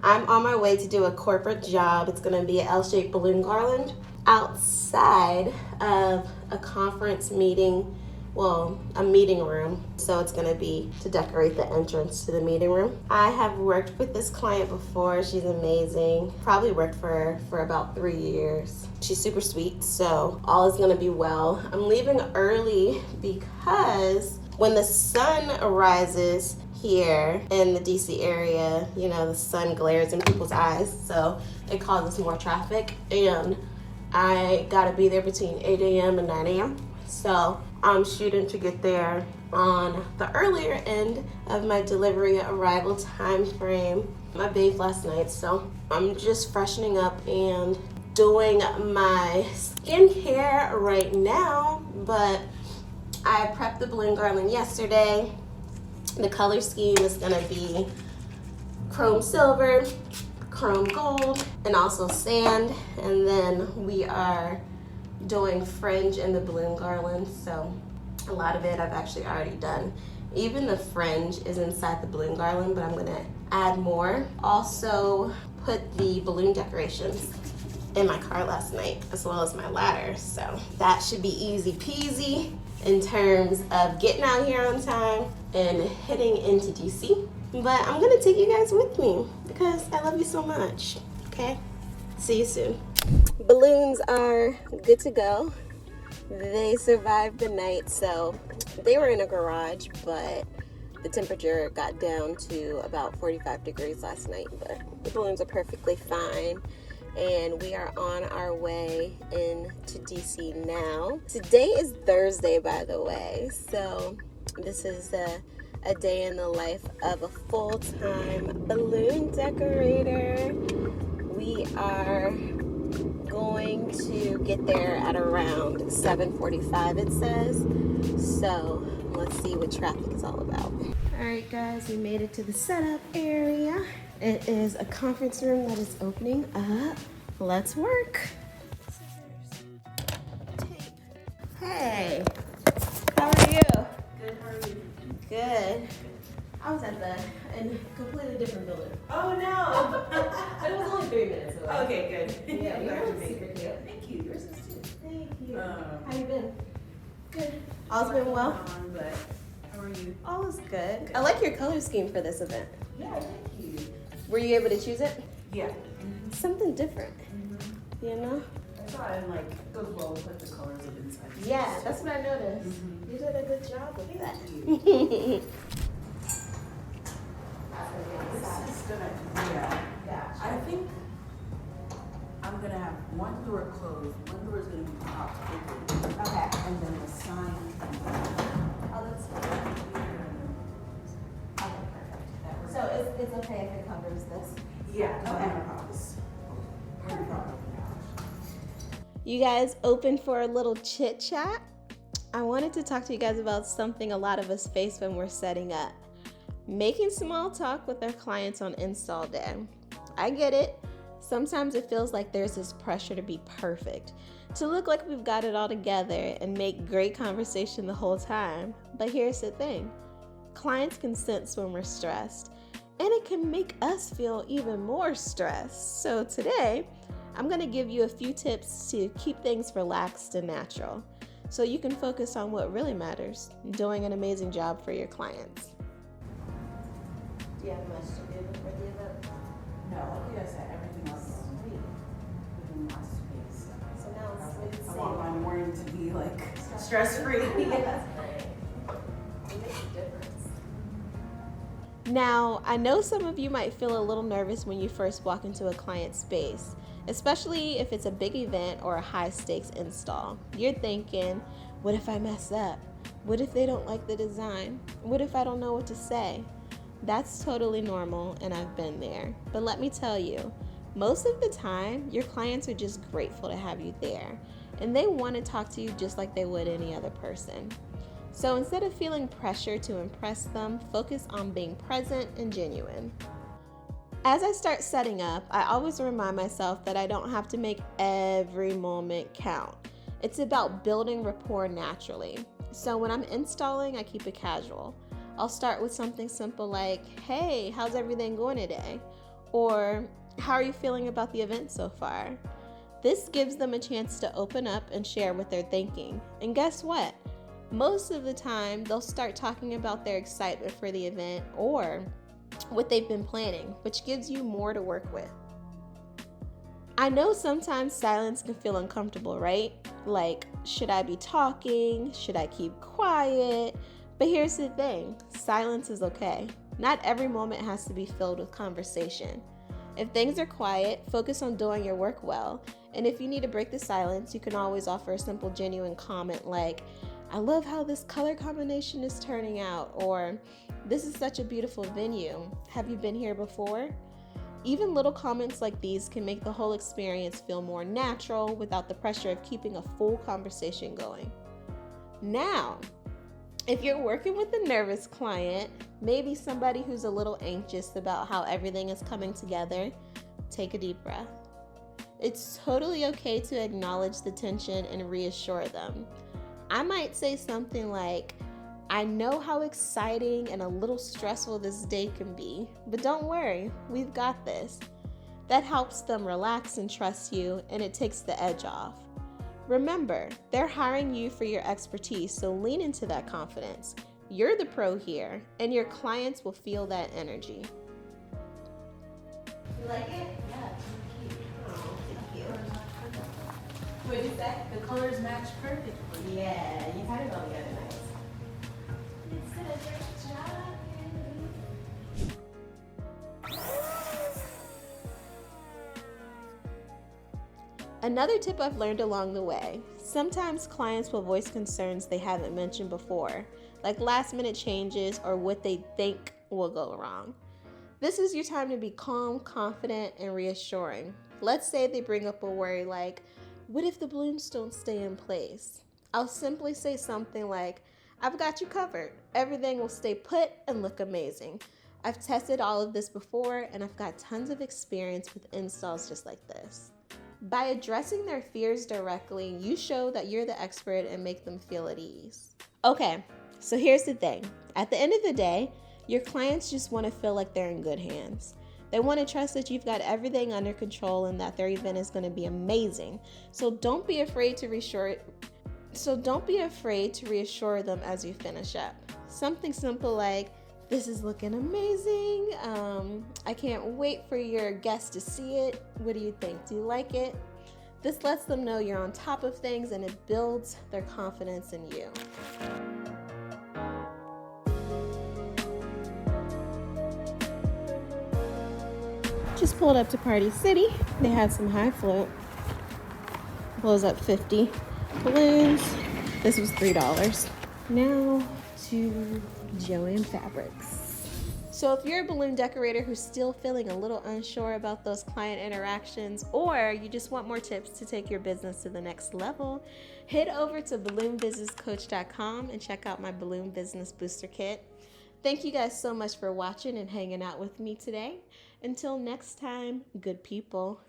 I'm on my way to do a corporate job. It's gonna be an L-shaped balloon garland outside of a conference meeting, well, a meeting room. So it's gonna be to decorate the entrance to the meeting room. I have worked with this client before. She's amazing. Probably worked for her for about 3 years. She's super sweet, so all is gonna be well. I'm leaving early because when the sun rises here in the DC area, you know, the sun glares in people's eyes, so it causes more traffic, and I gotta be there between 8 a.m. and 9 a.m. So I'm shooting to get there on the earlier end of my delivery arrival time frame. I bathed last night, so I'm just freshening up and doing my skincare right now, but I prepped the balloon garland yesterday. The color scheme is gonna be chrome silver, chrome gold, and also sand. And then we are doing fringe in the balloon garland. So a lot of it I've actually already done. Even the fringe is inside the balloon garland, but I'm gonna add more. Also put the balloon decorations in my car last night, as well as my ladder. So that should be easy peasy in terms of getting out here on time and heading into DC. But I'm gonna take you guys with me because I love you so much, okay? See you soon. Balloons are good to go. They survived the night, so they were in a garage, but the temperature got down to about 45 degrees last night, but the balloons are perfectly fine. And we are on our way into DC now. Today is Thursday, by the way, so this is a day in the life of a full-time balloon decorator. We are going to get there at around 7:45, it says. So let's see what traffic is all about. All right, guys, we made it to the setup area. It is a conference room that is opening up. Let's work. Hey, how are you? Good, how are you? Good. I was in a completely different building. Oh no! But it was only 3 minutes away. Okay, good. Yeah, yours is Thank super cute. Thank you. Yours is too. Thank you. Um, How you been? Good. All's been well? But how are you? All is good. I like your color scheme for this event. Yeah, thank you. Were you able to choose it? Yeah. Something different, you know? I saw it like goes well with like the colors of inside. Yeah, that's what I noticed. You did a good job with that. Thank you. This is gonna, yeah. I think I'm gonna have one door closed, one door is gonna be popped open. Okay. And then the sign. Oh, that's good. Okay, perfect. So it's okay if it covers this? Yeah, no, Okay. no problem. You guys open for a little chit chat? I wanted to talk to you guys about something a lot of us face when we're setting up. Making small talk with our clients on install day. I get it. Sometimes it feels like there's this pressure to be perfect, to look like we've got it all together and make great conversation the whole time. But here's the thing. Clients can sense when we're stressed, and it can make us feel even more stressed. So today, I'm going to give you a few tips to keep things relaxed and natural, so you can focus on what really matters, doing an amazing job for your clients. Do you have much to do before the event? No, like I said, everything else is sweet. Within my space. So now it's smooth I want my sailing. morning to be like stress-free. That's great. It makes a difference. Now, I know some of you might feel a little nervous when you first walk into a client's space, especially if it's a big event or a high-stakes install. You're thinking, what if I mess up? What if they don't like the design? What if I don't know what to say? That's totally normal, and I've been there. But let me tell you, most of the time, your clients are just grateful to have you there, and they want to talk to you just like they would any other person. So instead of feeling pressure to impress them, focus on being present and genuine. As I start setting up, I always remind myself that I don't have to make every moment count. It's about building rapport naturally. So when I'm installing, I keep it casual. I'll start with something simple like, hey, how's everything going today? Or how are you feeling about the event so far? This gives them a chance to open up and share what they're thinking. And guess what? Most of the time, they'll start talking about their excitement for the event or what they've been planning, which gives you more to work with. I know sometimes silence can feel uncomfortable, right? Like, should I be talking? Should I keep quiet? But here's the thing, silence is okay. Not every moment has to be filled with conversation. If things are quiet, focus on doing your work well. And if you need to break the silence, you can always offer a simple, genuine comment like, I love how this color combination is turning out, or this is such a beautiful venue. Have you been here before? Even little comments like these can make the whole experience feel more natural without the pressure of keeping a full conversation going. Now, if you're working with a nervous client, maybe somebody who's a little anxious about how everything is coming together, take a deep breath. It's totally okay to acknowledge the tension and reassure them. I might say something like, I know how exciting and a little stressful this day can be, but don't worry, we've got this. That helps them relax and trust you, and it takes the edge off. Remember, they're hiring you for your expertise, so lean into that confidence. You're the pro here, and your clients will feel that energy. You like it? Yeah, it's really cute. Oh, thank you. What did you say? The colors match perfectly. Yeah, you had it on the other night. Another tip I've learned along the way, sometimes clients will voice concerns they haven't mentioned before, like last-minute changes or what they think will go wrong. This is your time to be calm, confident, and reassuring. Let's say they bring up a worry like, what if the balloons don't stay in place? I'll simply say something like, I've got you covered. Everything will stay put and look amazing. I've tested all of this before, and I've got tons of experience with installs just like this. By addressing their fears directly, you show that you're the expert and make them feel at ease. Okay, so here's the thing. At the end of the day, your clients just want to feel like they're in good hands. They want to trust that you've got everything under control and that their event is going to be amazing. So don't be afraid to reassure them as you finish up. Something simple like, this is looking amazing. I can't wait for your guests to see it. What do you think? Do you like it? This lets them know you're on top of things and it builds their confidence in you. Just pulled up to Party City. They had some high float. Blows up 50 balloons. This was $3. Now to Joann Fabrics. So if you're a balloon decorator who's still feeling a little unsure about those client interactions, or you just want more tips to take your business to the next level, head over to balloonbusinesscoach.com and check out my Balloon Business Booster Kit. Thank you guys so much for watching and hanging out with me today. Until next time, good people.